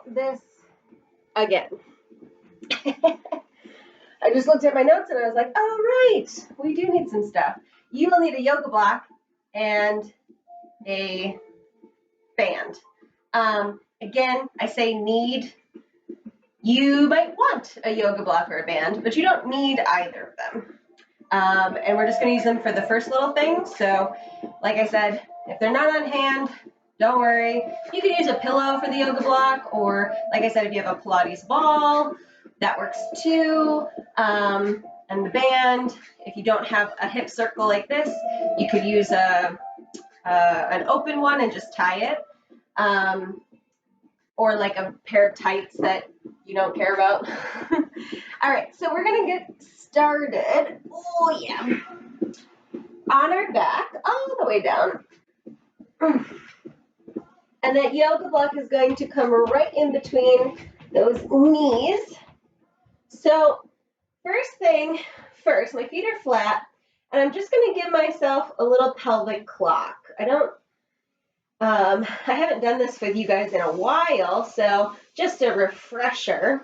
this again. I just looked at my notes and I was like, oh, right, we do need some stuff. You will need a yoga block and a band. Again, I say need. You might want a yoga block or a band, but you don't need either of them. And we're just going to use them for the first little thing. So, like I said, if they're not on hand, don't worry. You can use a pillow for the yoga block, or like I said, if you have a Pilates ball, that works too. And the band, if you don't have a hip circle like this, you could use an open one and just tie it. Or like a pair of tights that you don't care about. All right, so we're gonna get started. Oh yeah. On our back, all the way down. And that yoga block is going to come right in between those knees. So first thing first, my feet are flat, and I'm just gonna give myself a little pelvic clock. I haven't done this with you guys in a while, so just a refresher,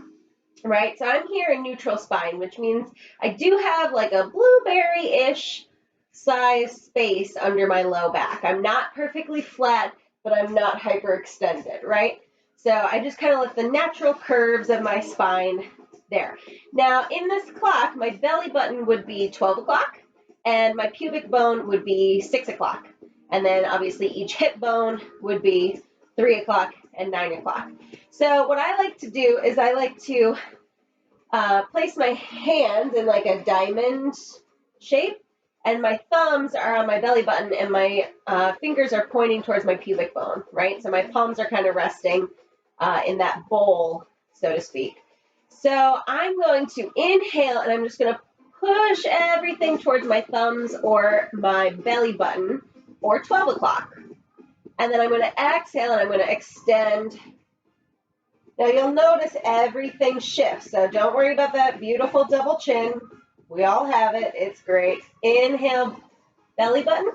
right? So I'm here in neutral spine, which means I do have like a blueberry-ish size space under my low back. I'm not perfectly flat, but I'm not hyperextended, right? So I just kind of let the natural curves of my spine there. Now, in this clock, my belly button would be 12 o'clock, and my pubic bone would be 6 o'clock. And then obviously each hip bone would be 3 o'clock and 9 o'clock. So what I like to do is I like to place my hands in like a diamond shape, and my thumbs are on my belly button, and my fingers are pointing towards my pubic bone, right? So my palms are kind of resting in that bowl, so to speak. So I'm going to inhale, and I'm just going to push everything towards my thumbs or my belly button, or 12 o'clock. And then I'm going to exhale and I'm going to extend. Now you'll notice everything shifts, so don't worry about that beautiful double chin. We all have it. It's great. Inhale, belly button.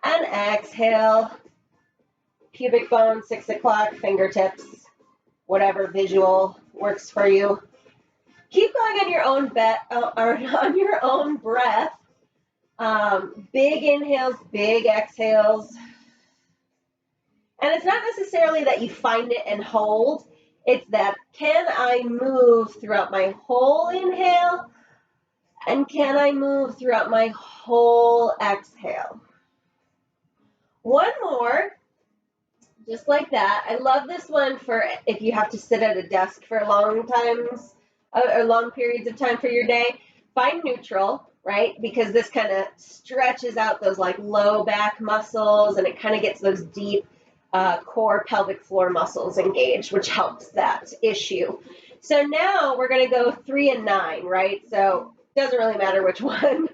And exhale, pubic bone, 6 o'clock, fingertips, whatever visual works for you. Keep going on your own on your own breath. Big inhales, big exhales. And it's not necessarily that you find it and hold. It's that, can I move throughout my whole inhale? And can I move throughout my whole exhale? One more, just like that. I love this one for if you have to sit at a desk for long times, or long periods of time for your day. Find neutral. Right? Because this kind of stretches out those like low back muscles, and it kind of gets those deep core pelvic floor muscles engaged, which helps that issue. So now we're going to go 3 and 9, right? So it doesn't really matter which one.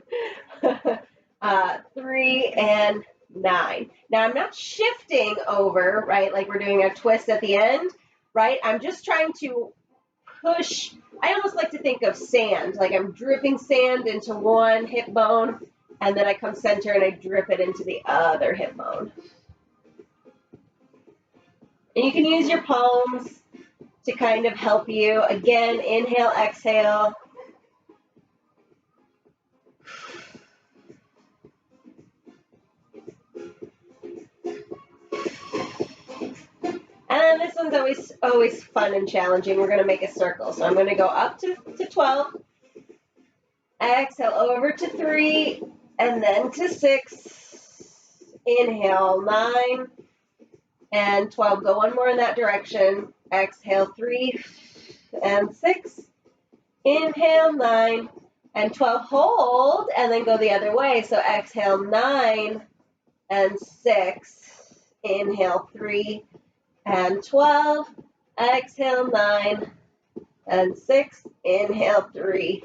3 and 9. Now I'm not shifting over, right? Like we're doing a twist at the end, right? I'm just trying to push. I almost like to think of sand, like I'm dripping sand into one hip bone, and then I come center and I drip it into the other hip bone. And you can use your palms to kind of help you. Again, inhale, exhale. And this one's always fun and challenging. We're going to make a circle. So I'm going to go up to 12. Exhale over to 3. And then to 6. Inhale, 9. And 12. Go one more in that direction. Exhale, 3 and 6. Inhale, 9 and 12. Hold. And then go the other way. So exhale, 9 and 6. Inhale, 3 and 12, exhale, 9 and 6, inhale, 3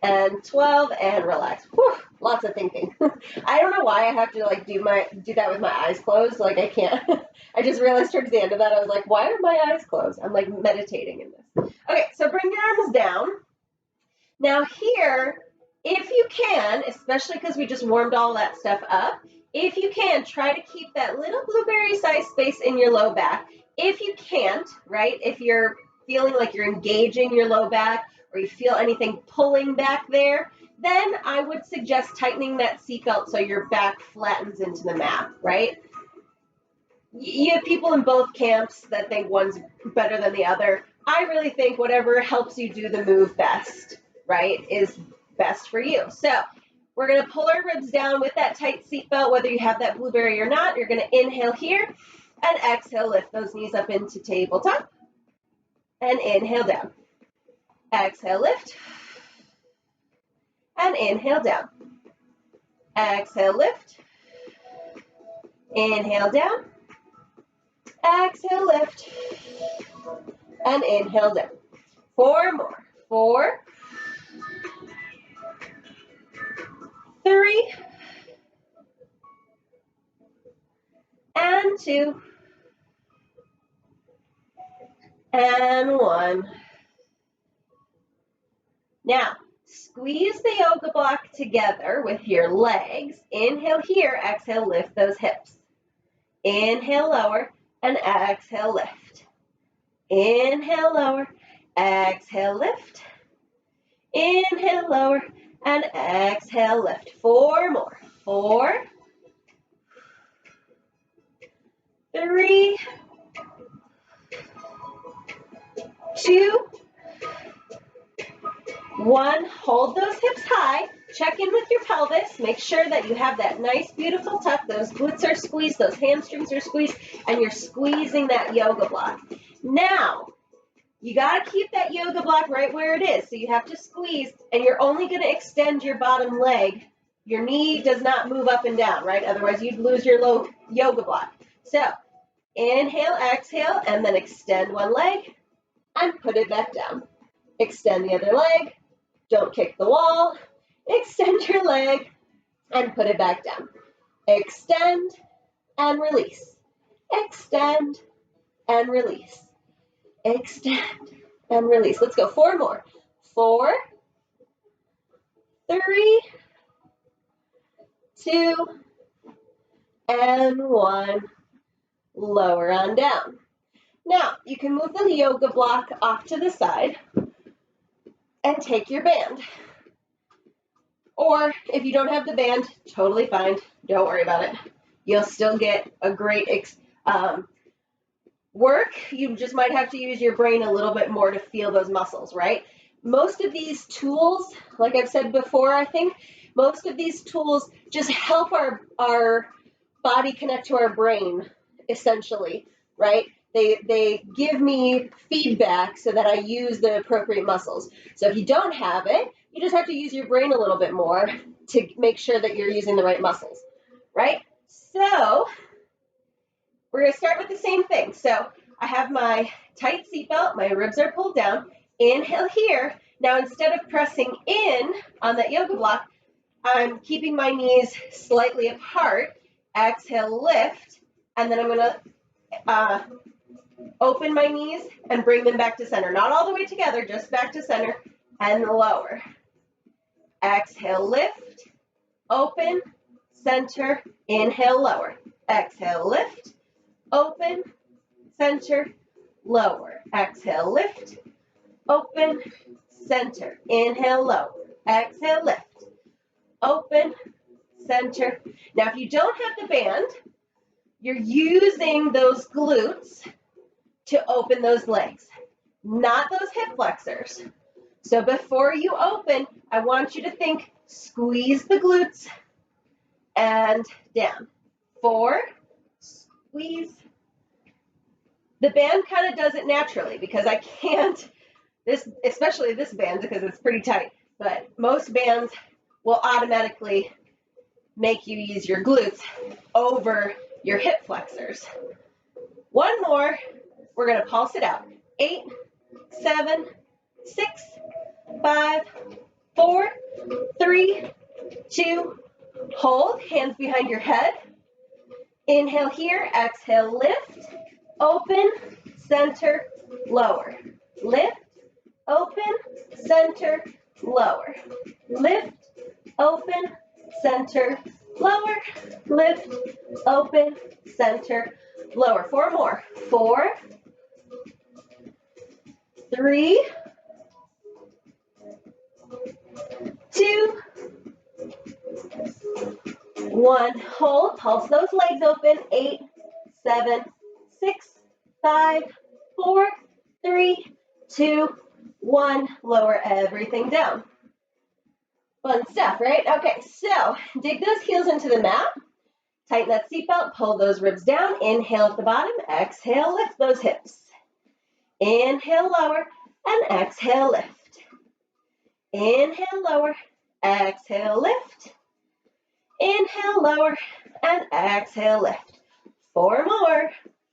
and 12, and relax. Whew, lots of thinking. I don't know why I have to like do that with my eyes closed. Like I can't. I just realized towards the end of that, I was like, why are my eyes closed? I'm like meditating in this. Okay, so bring your arms down. Now here, if you can, especially because we just warmed all that stuff up, if you can, try to keep that little blueberry-sized space in your low back. If you can't, right, if you're feeling like you're engaging your low back or you feel anything pulling back there, then I would suggest tightening that seatbelt so your back flattens into the mat, right? You have people in both camps that think one's better than the other. I really think whatever helps you do the move best, right, is best for you. So we're going to pull our ribs down with that tight seatbelt, whether you have that blueberry or not. You're going to inhale here and exhale, lift those knees up into tabletop. And inhale down. Exhale, lift. And inhale down. Exhale, lift. Inhale down. Exhale, lift. And inhale down. 4 more. 4, 3, and 2, and 1. Now, squeeze the yoga block together with your legs. Inhale here, exhale, lift those hips. Inhale, lower, and exhale, lift. Inhale, lower, exhale, lift. Inhale, lower, and exhale, lift. 4 more. 4, 3, 2, 1. Hold those hips high. Check in with your pelvis. Make sure that you have that nice, beautiful tuck. Those glutes are squeezed, those hamstrings are squeezed, and you're squeezing that yoga block. Now, you got to keep that yoga block right where it is. So you have to squeeze, and you're only going to extend your bottom leg. Your knee does not move up and down, right? Otherwise, you'd lose your low yoga block. So inhale, exhale, and then extend one leg and put it back down. Extend the other leg. Don't kick the wall. Extend your leg and put it back down. Extend and release. Extend and release. Extend and release. Let's go 4 more. 4, 3, 2, and 1. Lower on down. Now, you can move the yoga block off to the side and take your band. Or if you don't have the band, totally fine. Don't worry about it. You'll still get a great work. You just might have to use your brain a little bit more to feel those muscles, right? Most of these tools, like I've said before, I think, most of these tools just help our body connect to our brain, essentially, right? They give me feedback so that I use the appropriate muscles. So if you don't have it, you just have to use your brain a little bit more to make sure that you're using the right muscles, right? So we're going to start with the same thing. So I have my tight seatbelt, my ribs are pulled down. Inhale here. Now instead of pressing in on that yoga block, I'm keeping my knees slightly apart. Exhale, lift, and then I'm going to open my knees and bring them back to center. Not all the way together, just back to center and lower. Exhale, lift, open, center, inhale, lower. Exhale, lift, open, center, lower. Exhale, lift, open, center, inhale, lower. Exhale, lift, open, center. Now, if you don't have the band, you're using those glutes to open those legs, not those hip flexors. So before you open, I want you to think, squeeze the glutes and down. 4, squeeze. The band kind of does it naturally because I can't, especially this band because it's pretty tight, but most bands will automatically make you use your glutes over your hip flexors. 1 more. We're going to pulse it out. 8, 7, 6, 5, 4, 3, 2, hold. Hands behind your head. Inhale here. Exhale, lift, open, center, lower. Lift, open, center, lower. Lift, open, center, lower. Lift, open, center, lower. 4 more. 4, 3, 2, 1. Hold. Pulse those legs open. 8, 7, 6, 5, 4, 3, 2, 1. Lower everything down. Fun stuff, right? Okay, so dig those heels into the mat. Tighten that seatbelt. Pull those ribs down. Inhale at the bottom. Exhale, lift those hips. Inhale, lower, and exhale, lift. Inhale, lower, exhale, lift. Inhale, lower, and exhale, lift. 4 more.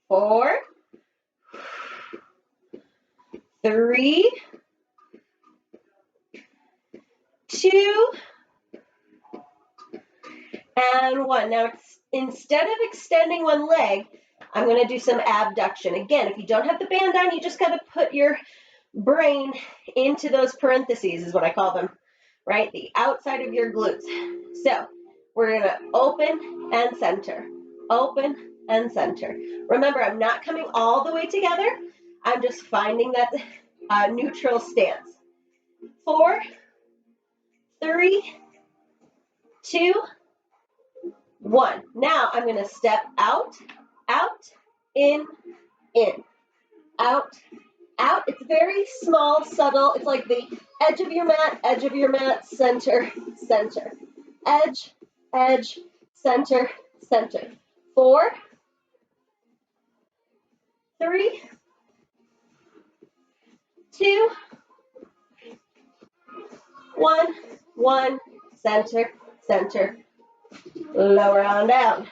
4, 3, 2, and 1. Now, instead of extending one leg, I'm going to do some abduction. Again, if you don't have the band on, you just got to put your brain into those parentheses, is what I call them, right? The outside of your glutes. So we're going to open and center, open and center. Remember, I'm not coming all the way together. I'm just finding that neutral stance. 4, 3, 2, 1. Now I'm going to step out, out, in, out, out. It's very small, subtle. It's like the edge of your mat, center, center. Edge, edge, center, center. 4, 3, 2, 1, 1, center, center. Lower on down.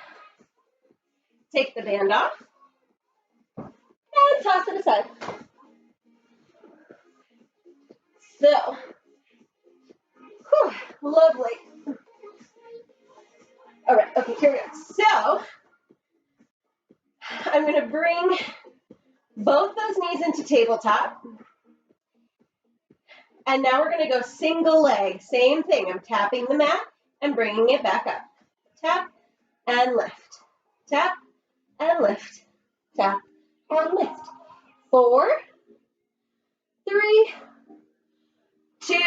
Take the band off and toss it aside. So, whew, lovely. All right, okay, here we go. So, I'm going to bring both those knees into tabletop. And now we're going to go single leg. Same thing. I'm tapping the mat and bringing it back up. Tap and lift. Tap and lift. Tap and lift. 4, 3, 2,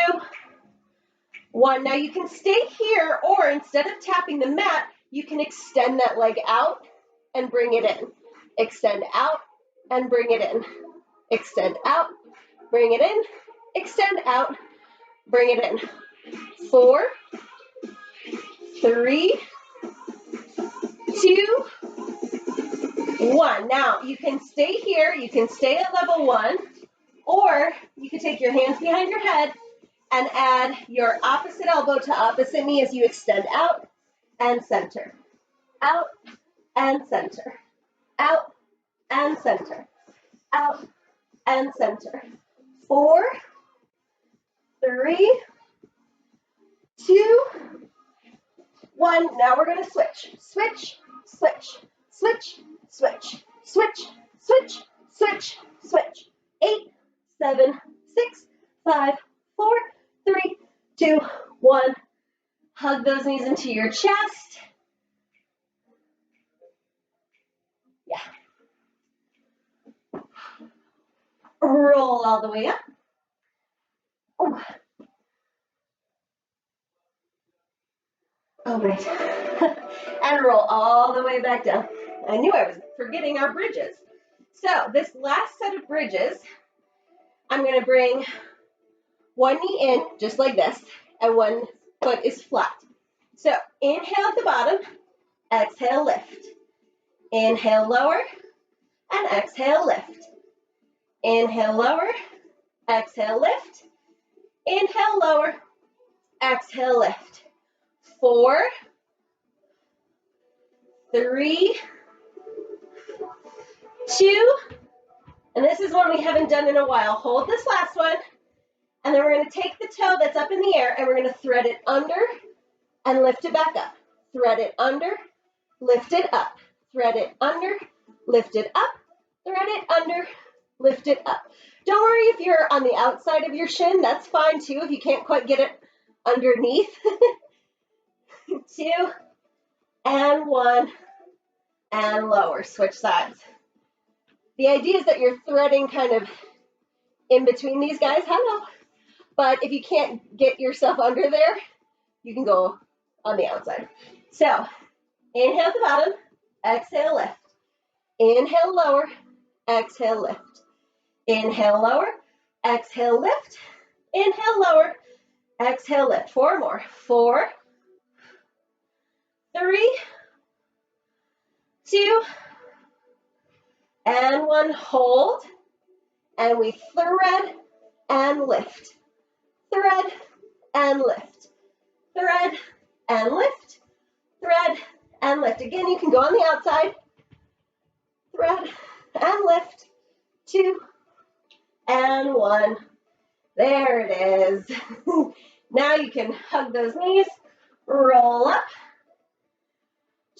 1. Now you can stay here, or instead of tapping the mat, you can extend that leg out and bring it in. Extend out and bring it in. Extend out, bring it in. Extend out, bring it in. 4, 3, 2, 1. Now you can stay here. You can stay at level 1, or you can take your hands behind your head and add your opposite elbow to opposite knee as you extend out and center. Out and center. Out and center. Out and center. 4, 3, 2, 1. Now we're going to switch. Switch, switch, switch, switch, switch, switch, switch, switch. 8, 7, 6, 5, 4, 3, 2, 1. Hug those knees into your chest. Yeah. Roll all the way up. Oh. Oh, right. And roll all the way back down. I knew I was forgetting our bridges. So this last set of bridges, I'm going to bring one knee in, just like this, and one foot is flat. So inhale at the bottom, exhale, lift. Inhale, lower, and exhale, lift. Inhale, lower, exhale, lift. Inhale, lower, exhale, lift. 4, 3, 2, and this is one we haven't done in a while. Hold this last one, and then we're going to take the toe that's up in the air, and we're going to thread it under and lift it back up. Thread it under, lift it up. Thread it under, lift it up. Thread it under, lift it up. Don't worry if you're on the outside of your shin. That's fine too if you can't quite get it underneath. 2 and 1. and lower. Switch sides. The idea is that you're threading kind of in between these guys. Hello. But if you can't get yourself under there, you can go on the outside. So inhale at the bottom, exhale, lift. Inhale, lower, exhale, lift. Inhale, lower, exhale, lift. Inhale, lower, exhale, lift. 4 more. 4, 3, 2, and 1. Hold. And we thread and lift. Thread and lift. Thread and lift. Thread and lift. Again, you can go on the outside. Thread and lift. 2 and 1. There it is. Now you can hug those knees, roll up.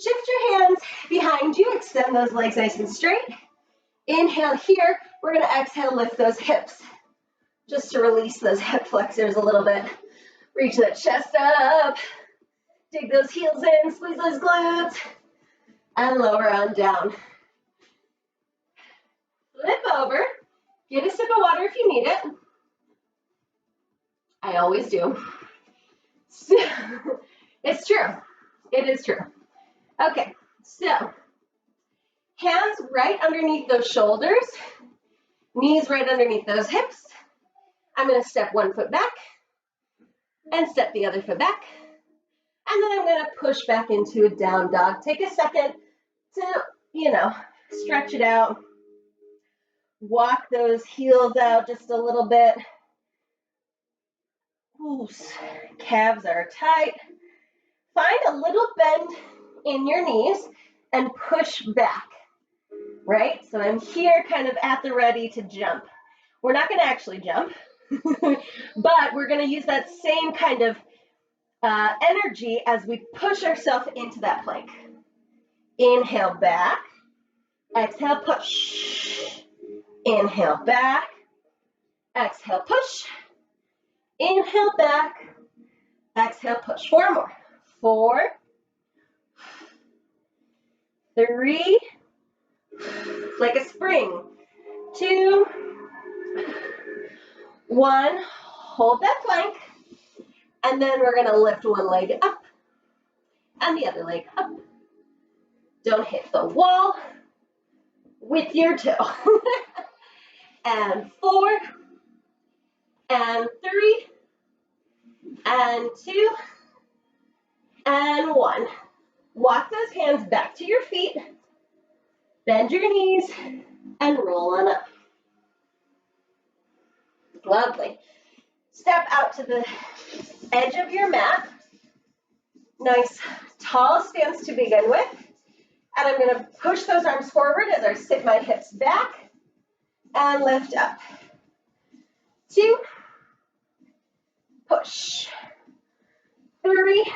Shift your hands behind you, extend those legs nice and straight. Inhale here, we're gonna exhale, lift those hips. Just to release those hip flexors a little bit. Reach that chest up, dig those heels in, squeeze those glutes, and lower on down. Flip over, get a sip of water if you need it. I always do. So, it's true, it is true. Okay, so hands right underneath those shoulders, knees right underneath those hips. I'm gonna step one foot back and step the other foot back. And then I'm gonna push back into a down dog. Take a second to, stretch it out. Walk those heels out just a little bit. Ooh, calves are tight. Find a little bend in your knees and push back, right? So I'm here kind of at the ready to jump. We're not gonna actually jump, but we're gonna use that same kind of energy as we push ourselves into that plank. Inhale back, exhale push. Inhale back, exhale push. Inhale back, exhale push. 4 more. 4, 3, like a spring. 2, 1. Hold that plank. And then we're going to lift one leg up and the other leg up. Don't hit the wall with your toe. And 4, and 3, and 2, and 1. Walk those hands back to your feet. Bend your knees and roll on up. Lovely. Step out to the edge of your mat. Nice tall stance to begin with. And I'm going to push those arms forward as I sit my hips back and lift up. 2, push. 3,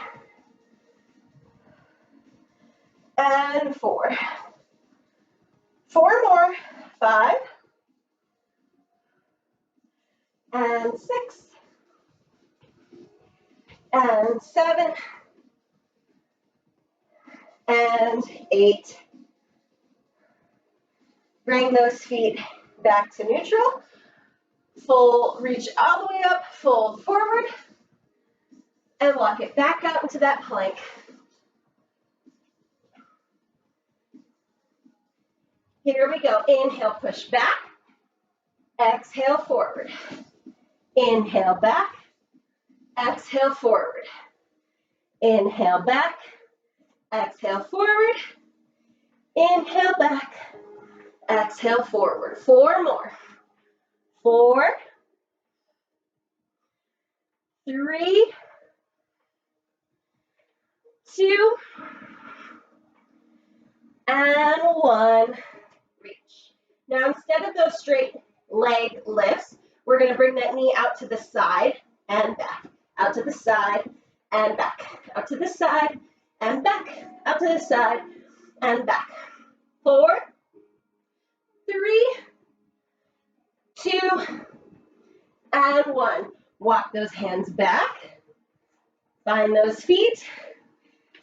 and 4. 4 more. 5, and 6, and 7, and 8. Bring those feet back to neutral. Full reach all the way up, fold forward, and walk it back out into that plank. Here we go. Inhale, push back. Exhale, forward. Inhale, back. Exhale, forward. Inhale, back. Exhale, forward. Inhale, back. Exhale, forward. 4 more. 4, 3, 2, and 1. Reach. Now, instead of those straight leg lifts, we're going to bring that knee out to the side and back. Out to the side and back. Out to the side and back. Out to the side and back. 4, 3, 2, and 1. Walk those hands back. Find those feet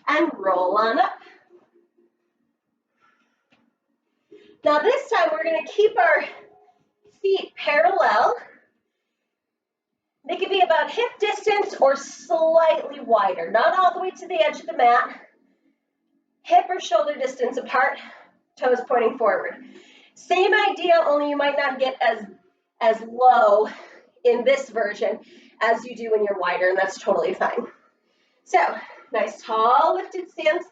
and roll on up. Now this time we're going to keep our feet parallel. They can be about hip distance or slightly wider, not all the way to the edge of the mat. Hip or shoulder distance apart, toes pointing forward. Same idea, only you might not get as low in this version as you do when you're wider, and that's totally fine. So, nice tall lifted stance.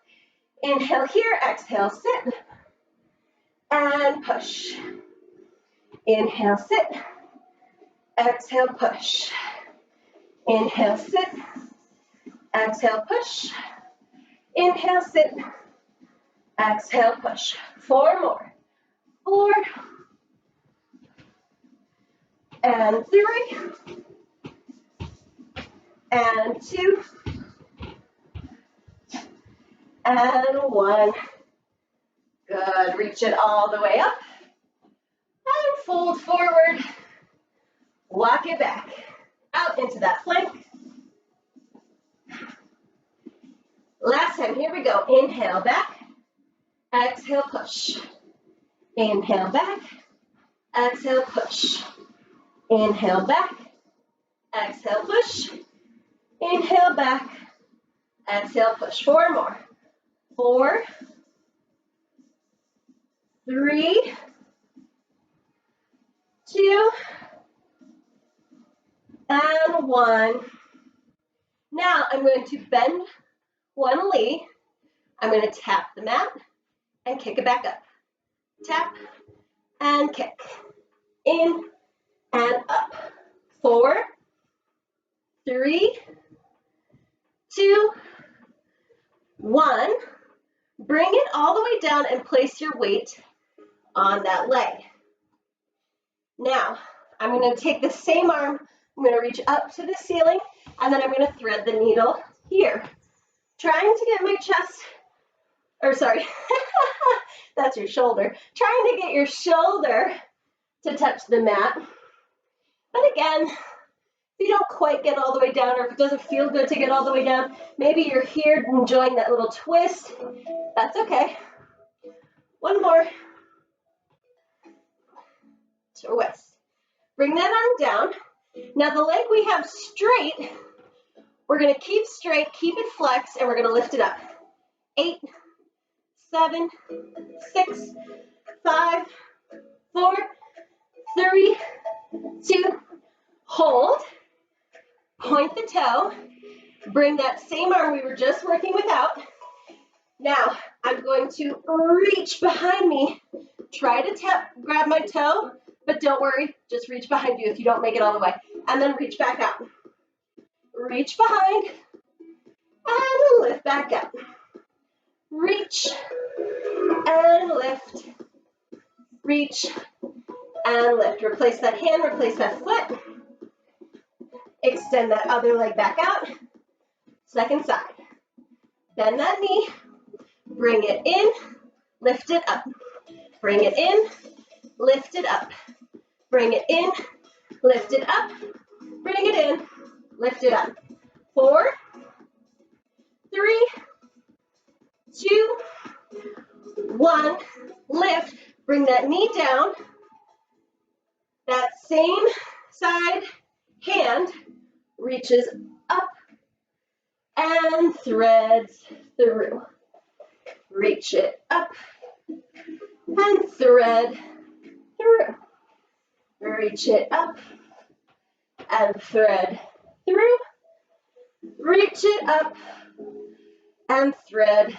Inhale here, exhale, sit, and push. Inhale, sit, exhale, push. Inhale, sit, exhale, push. Inhale, sit, exhale, push. 4 more. 4, and 3, and 2, and 1. Good. Reach it all the way up, and fold forward. Walk it back, out into that plank. Last time, here we go. Inhale, back, exhale, push. Inhale, back, exhale, push. Inhale, back, exhale, push. Inhale, back, exhale, push. 4 more. 4, 3, 2, and 1. Now I'm going to bend one knee. I'm going to tap the mat and kick it back up. Tap and kick. In and up. 4, 3, 2, 1. Bring it all the way down and place your weight on that leg. Now, I'm going to take the same arm, I'm going to reach up to the ceiling, and then I'm going to thread the needle here. Trying to get my chest, or sorry, that's your shoulder. Trying to get your shoulder to touch the mat. But again, if you don't quite get all the way down, or if it doesn't feel good to get all the way down, maybe you're here enjoying that little twist. That's okay. 1 more. Twist. Bring that arm down. Now the leg we have straight, we're going to keep straight, keep it flexed, and we're going to lift it up. 8, 7, 6, 5, 4, 3, 2, hold. Point the toe. Bring that same arm we were just working with out. Now, I'm going to reach behind me. Try to grab my toe, but don't worry, just reach behind you if you don't make it all the way. And then reach back out. Reach behind, and lift back up. Reach, and lift. Reach, and lift. Replace that hand, replace that foot. Extend that other leg back out. Second side. Bend that knee. Bring it in, lift it up. Bring it in, lift it up. Bring it in, lift it up. Bring it in, lift it up. 4, 3, 2, 1. Lift. Bring that knee down. That same side hand reaches up and threads through. Reach it up and thread through. Reach it up and thread through. Reach it up and thread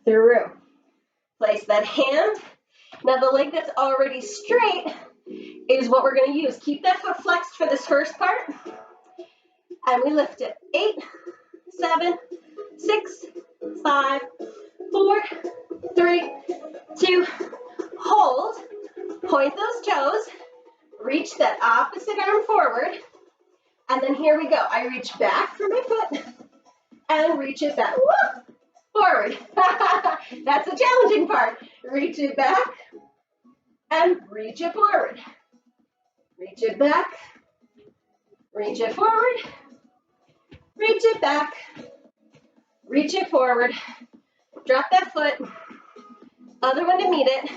through. Place that hand. Now the leg that's already straight is what we're going to use. Keep that foot flexed for this first part. And we lift it. 8, 7, 6, 5, 4, 3, 2, hold. Point those toes. Reach that opposite arm forward. And then here we go. I reach back for my foot and reach it back. Woo! Forward. That's the challenging part. Reach it back and reach it forward. Reach it back. Reach it forward. Reach it back. Reach it forward. Drop that foot. Other one to meet it.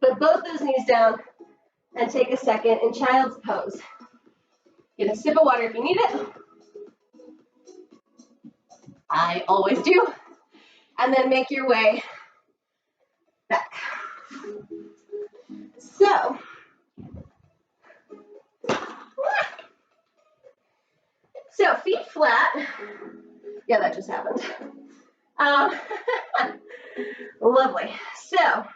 Put both those knees down and take a second in child's pose. Get a sip of water if you need it. I always do. And then make your way back. So feet flat. Yeah, that just happened. Lovely. So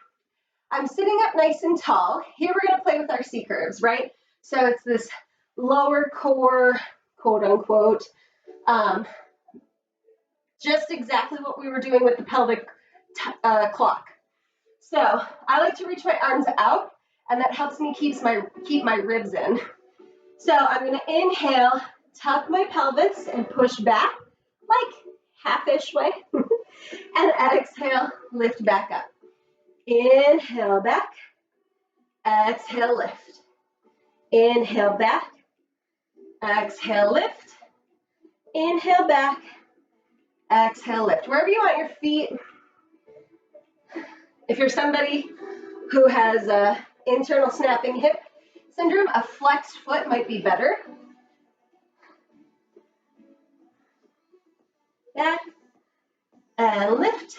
I'm sitting up nice and tall. Here we're going to play with our C curves, right? So it's this lower core, quote unquote, just exactly what we were doing with the pelvic clock. So I like to reach my arms out, and that helps me keep my ribs in. So I'm going to inhale, tuck my pelvis and push back like half-ish way, and exhale, lift back up. Inhale back, exhale, lift. Inhale back, exhale, lift. Inhale back, exhale, lift. Wherever you want your feet. If you're somebody who has internal snapping hip syndrome, a flexed foot might be better. Back and lift,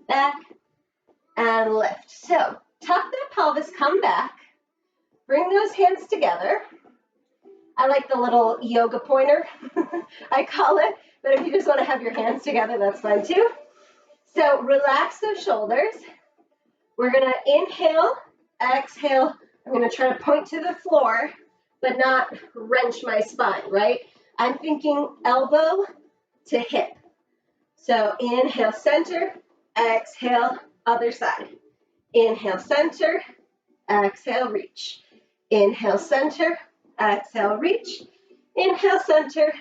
back and lift. So tuck that pelvis, come back, bring those hands together. I like the little yoga pointer, I call it, but if you just want to have your hands together, that's fine too. So relax those shoulders. We're going to inhale, exhale. I'm going to try to point to the floor, but not wrench my spine, right? I'm thinking elbow to hip. So inhale, center, exhale, other side. Inhale, center, exhale, reach. Inhale, center, exhale, reach. Inhale, center,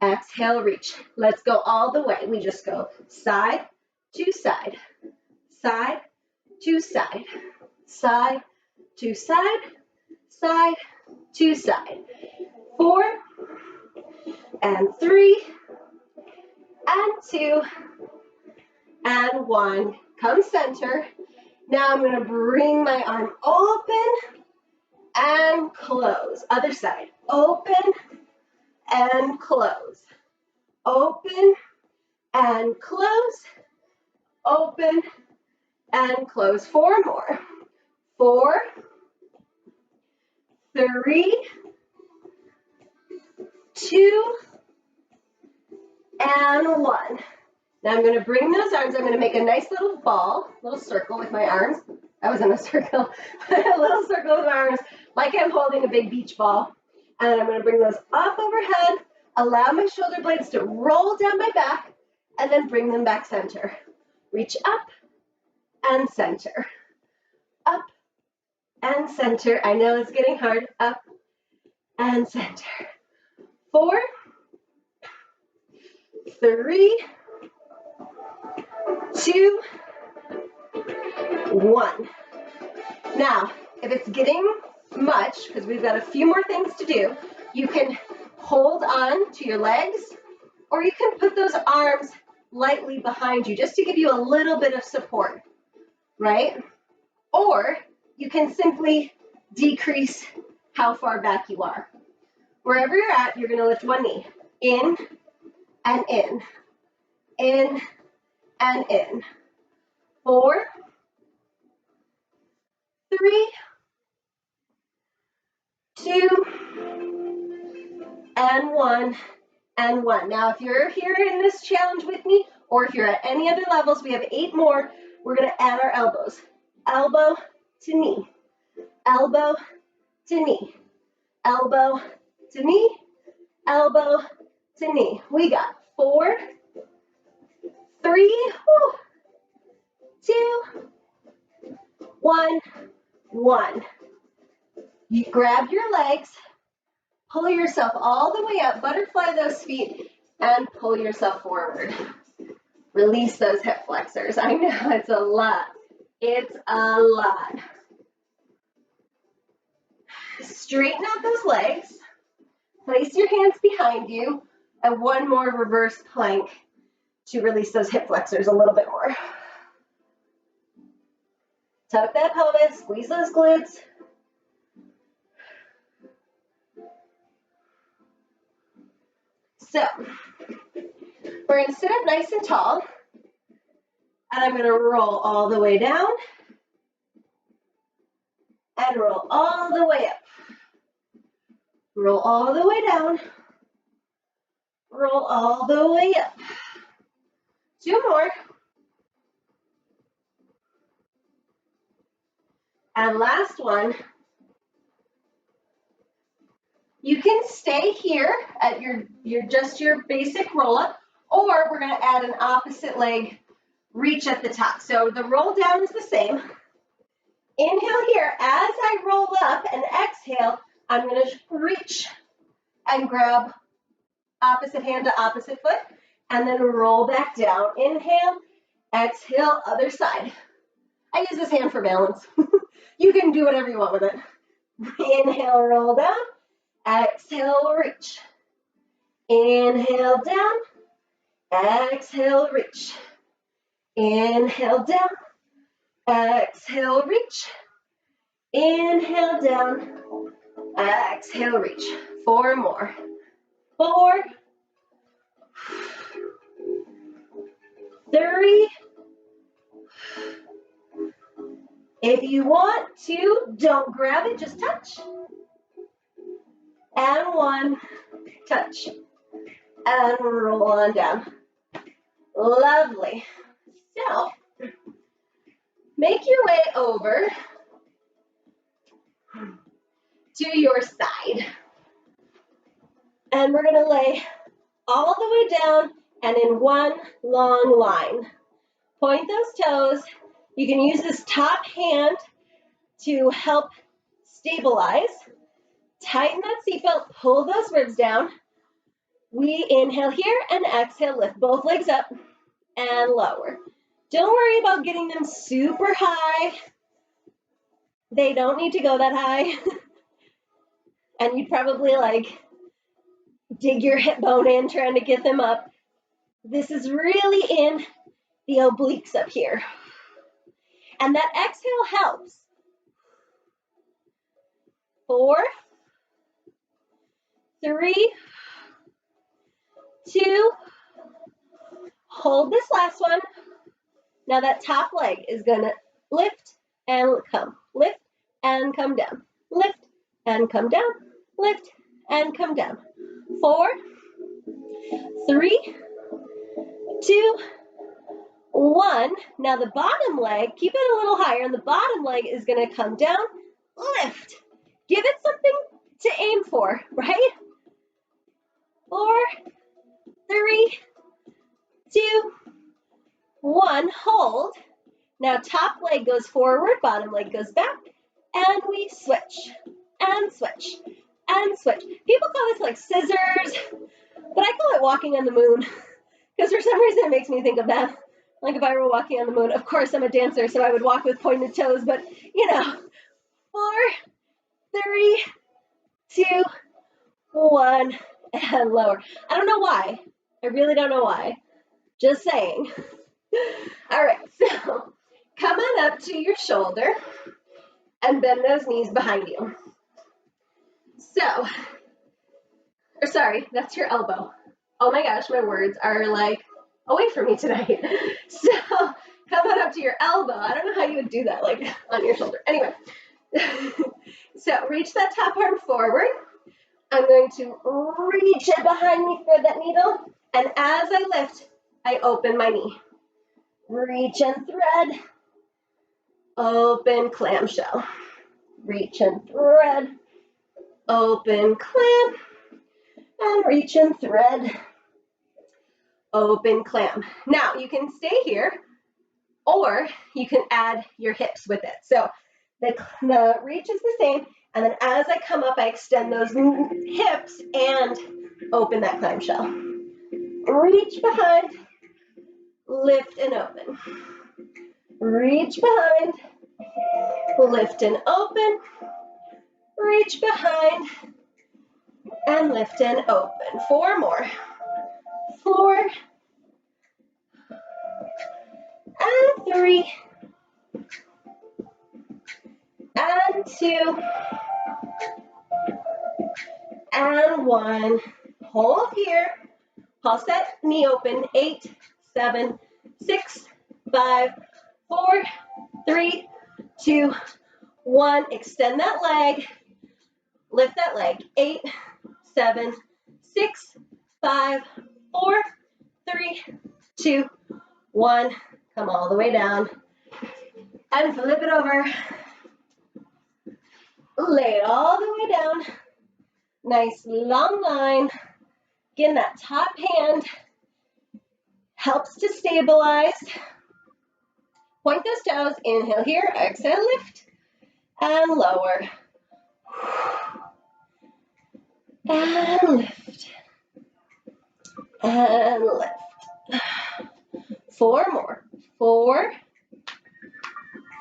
exhale, reach. Let's go all the way. We just go side to side, side to side, side to side, side to side. 4 and 3 and 2 and 1. Come center. Now I'm going to bring my arm open and close. Other side. Open and close. Open and close. Open and close. 4 more. 4, 3, 2, and 1. Now I'm going to bring those arms. I'm going to make a nice little ball, little circle with my arms. I was in a circle, a little circle with my arms, like I'm holding a big beach ball. And I'm going to bring those up overhead, allow my shoulder blades to roll down my back, and then bring them back center. Reach up and center. Up and center. I know it's getting hard. Up and center. 4, 3, 2, 1. Now, if it's getting much, because we've got a few more things to do, you can hold on to your legs, or you can put those arms lightly behind you just to give you a little bit of support, right? Or you can simply decrease how far back you are. Wherever you're at, you're going to lift one knee. In and in. In and in. 4, 3, 2, and 1, and 1. Now, if you're here in this challenge with me, or if you're at any other levels, we have 8 more. We're going to add our elbows. Elbow to knee. Elbow to knee. Elbow to knee. Elbow to knee. We got 4, 3, 2, 1, 1. You grab your legs, pull yourself all the way up, butterfly those feet, and pull yourself forward. Release those hip flexors. I know it's a lot. It's a lot. Straighten out those legs. Place your hands behind you, and one more reverse plank to release those hip flexors a little bit more. Tuck that pelvis, squeeze those glutes. So, we're going to sit up nice and tall, and I'm going to roll all the way down, and roll all the way up. Roll all the way down, roll all the way up. 2 more. And last one. You can stay here at your basic roll up, or we're going to add an opposite leg reach at the top. So the roll down is the same. Inhale here. As I roll up and exhale, I'm going to reach and grab opposite hand to opposite foot, and then roll back down. Inhale, exhale, other side. I use this hand for balance. You can do whatever you want with it. Inhale, roll down. Exhale, reach. Inhale, down. Exhale, reach. Inhale, down. Exhale, reach. Inhale, down. Exhale, reach. 4 more. 4, 3. If you want to, don't grab it, just touch. And 1, touch. And roll on down. Lovely. So, make your way over to your side. And we're going to lay all the way down and in one long line. Point those toes. You can use this top hand to help stabilize. Tighten that seatbelt, pull those ribs down. We inhale here and exhale, lift both legs up and lower. Don't worry about getting them super high. They don't need to go that high. And you'd probably dig your hip bone in trying to get them up. This is really in the obliques up here. And that exhale helps. 4, 3, 2, hold this last one. Now that top leg is gonna lift and come, lift and come down, lift and come down, lift and come down. 4, 3, 2, 1. Now the bottom leg, keep it a little higher, and the bottom leg is gonna come down, lift. Give it something to aim for, right? 4, 3, 2, 1, hold. Now top leg goes forward, bottom leg goes back, and we switch, and switch, and switch. People call this like scissors, but I call it walking on the moon, because for some reason it makes me think of that. Like if I were walking on the moon, of course I'm a dancer, so I would walk with pointed toes, but 4, 3, 2, 1, and lower. I don't know why. I really don't know why. Just saying. All right, so come on up to your shoulder and bend those knees behind you. So, or sorry, that's your elbow. Oh my gosh, my words are away from me tonight. So come on up to your elbow. I don't know how you would do that, on your shoulder. Anyway, so reach that top arm forward. I'm going to reach it behind me for that needle. And as I lift, I open my knee. Reach and thread. Open clamshell. Reach and thread. Open clam. And reach and thread. Open clam. Now, you can stay here, or you can add your hips with it. So the reach is the same, and then as I come up, I extend those hips and open that clamshell. Reach behind, lift and open. Reach behind, lift and open. Reach behind, and lift and open. 4 more. 4, and 3, and 2, and 1. Hold here. Pulse that knee open. 8, 7, 6, 5, 4, 3, 2, 1. Extend that leg. Lift that leg. 8, 7, 6, 5, 4, 3, 2, 1. Come all the way down. And flip it over. Lay it all the way down. Nice long line. Again, that top hand helps to stabilize. Point those toes. Inhale here. Exhale, lift. And lower. And lift. And lift. 4 more. 4,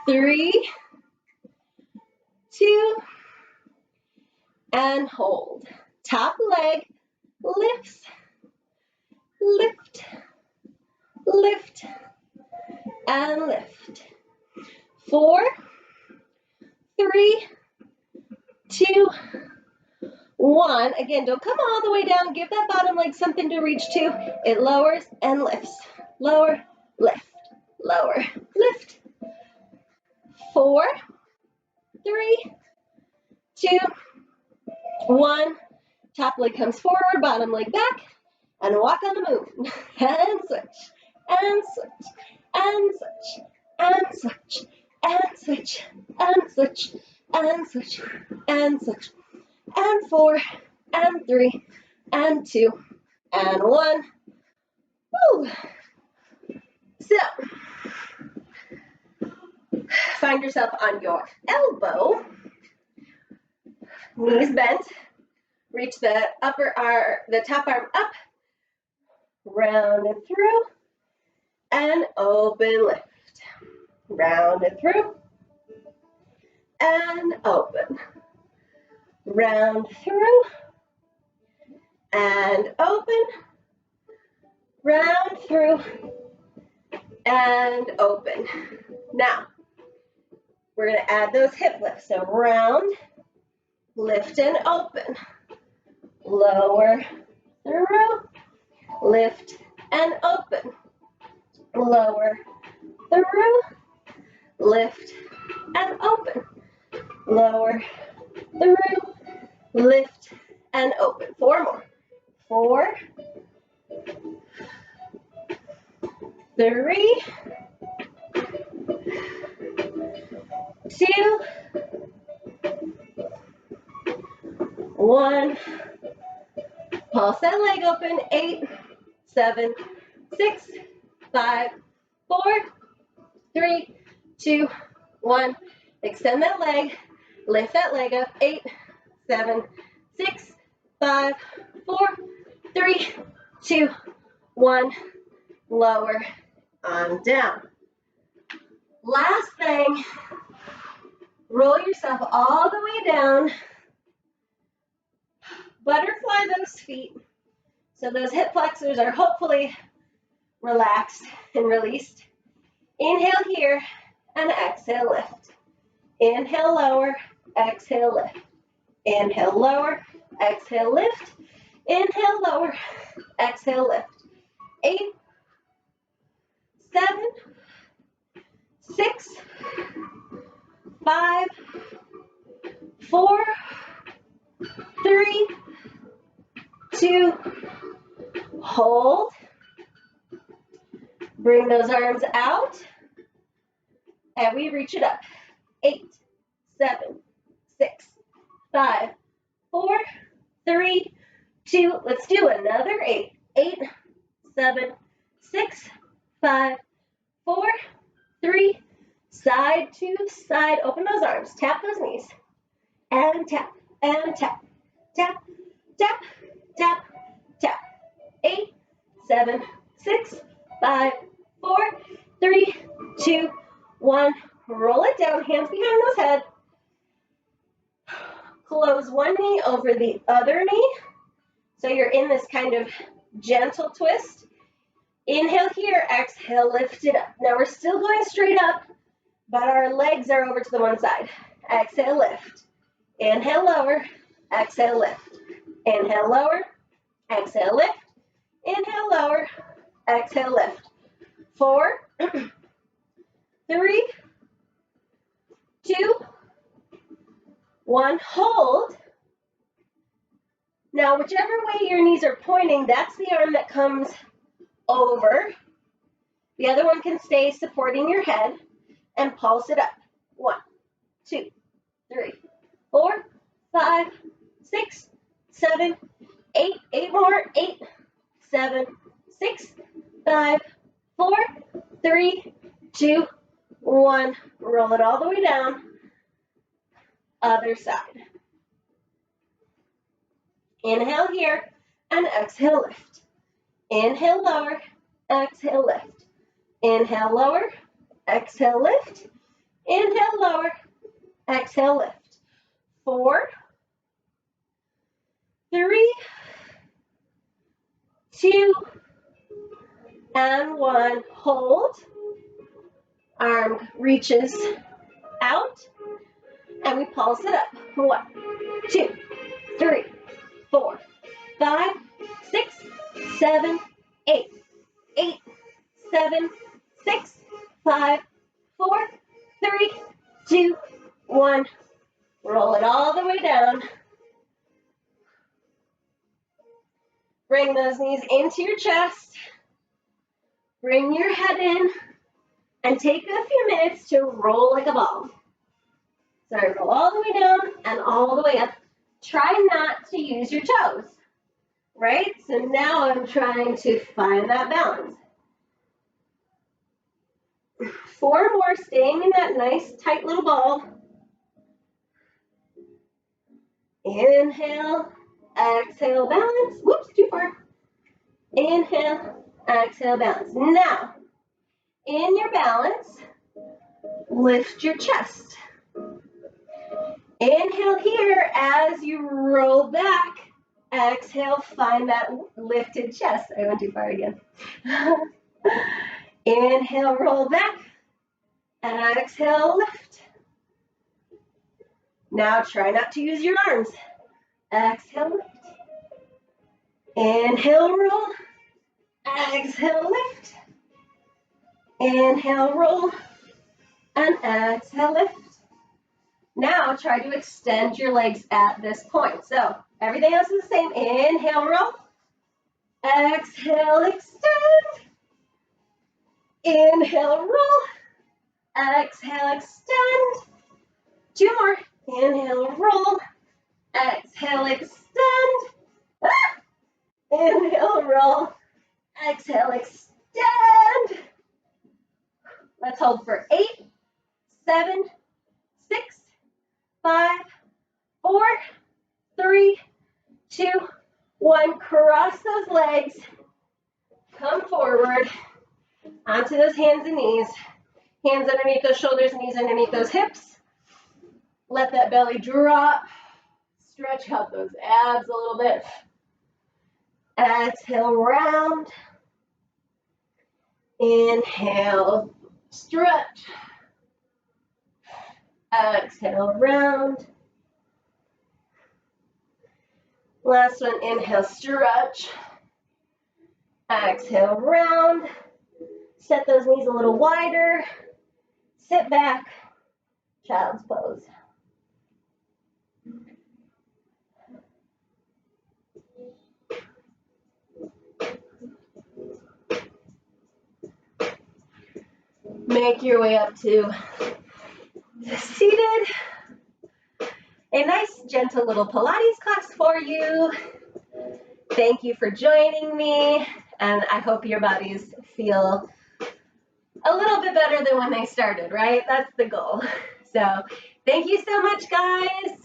3, 2, and hold. Top leg lifts, lift, lift, and lift. 4, 3, 2, 1. Again, don't come all the way down. Give that bottom leg something to reach to. It lowers and lifts. Lower, lift, lower, lift. 4, 3, 2, 1. Top leg comes forward, bottom leg back, and walk on the moon. And switch, and switch, and switch, and switch, and switch, and switch, and switch, and switch, and 4, and 3, and 2, and 1. Woo. So, find yourself on your elbow, knees bent. Reach the top arm up, round and through, and open, lift. Round and through, and open. Round through, and open. Round through, and open. Now, we're going to add those hip lifts. So round, lift and open. Lower through, lift and open. Lower through, lift and open. Lower through, lift and open. 4 more. 4, 3, 2, 1. Pulse that leg open. 8, 7, 6, 5, 4, 3, 2, 1. Extend that leg. Lift that leg up. 8, 7, 6, 5, 4, 3, 2, 1. Lower on down. Last thing, roll yourself all the way down. Butterfly those feet. So those hip flexors are hopefully relaxed and released. Inhale here and exhale, lift. Inhale, lower, exhale, lift. Inhale, lower, exhale, lift. Inhale, lower, exhale, lift. 8, 7, 6, 5, 4, 3, 2, hold. Bring those arms out, and we reach it up. 8, 7, 6, 5, 4, 3, 2. Let's do another 8. 8, 7, 6, 5, 4, 3. Side to side. Open those arms. Tap those knees. And tap, and tap. Tap, tap, tap, tap. 8, 7, 6, 5, 4, 3, 2, 1. Roll it down, hands behind those head. Close one knee over the other knee. So you're in this kind of gentle twist. Inhale here, exhale, lift it up. Now we're still going straight up, but our legs are over to the one side. exhale, lift. Inhale, lower, exhale, lift. Inhale, lower, exhale, lift. Inhale, lower, exhale, lift. 4, 3, 2, 1, hold. Now, whichever way your knees are pointing, that's the arm that comes over. The other one can stay supporting your head, and pulse it up. 1, 2, 3, 4, 5, 6, 7, 8. 8 more. 8, 7, 6, 5, 4, 3, 2, 1. Roll it all the way down. Other side. Inhale here and exhale, lift. Inhale, lower, exhale, lift. Inhale, lower, exhale, lift. Inhale, lower, exhale, lift. 4, 3, 2, and 1. Hold. Arm reaches out, and we pulse it up. 1, 2, 3, 4, 5, 6, 7, 8. 8, 7, 6, 5, 4, 3, 2, 1. Roll it all the way down. Bring those knees into your chest. Bring your head in and take a few minutes to roll like a ball. So roll all the way down and all the way up. Try not to use your toes, right? So now I'm trying to find that balance. 4 more, staying in that nice tight little ball. Inhale, exhale, balance. Whoops, too far. Inhale, exhale, balance. Now, in your balance, lift your chest. Inhale here as you roll back. Exhale, find that lifted chest. I went too far again. Inhale, roll back. Exhale, lift. Now try not to use your arms. Exhale, lift. Inhale, roll. Exhale, lift. Inhale, roll. And exhale, lift. Now try to extend your legs at this point. So everything else is the same. Inhale, roll. Exhale, extend. Inhale, roll. Exhale, extend. 2 more. Inhale, roll. Exhale, extend. Ah! Inhale, roll. Exhale, extend. Let's hold for 8, 7, 6, 5, 4, 3, 2, 1. Cross those legs. Come forward onto those hands and knees. Hands underneath those shoulders, knees underneath those hips. Let that belly drop. Stretch out those abs a little bit. Exhale, round. Inhale, stretch. Exhale, round. Last one, inhale, stretch. Exhale, round. Set those knees a little wider. Sit back, child's pose. Make your way up to seated. A nice, gentle little Pilates class for you. Thank you for joining me, and I hope your bodies feel a little bit better than when they started, right? That's the goal. So thank you so much, guys.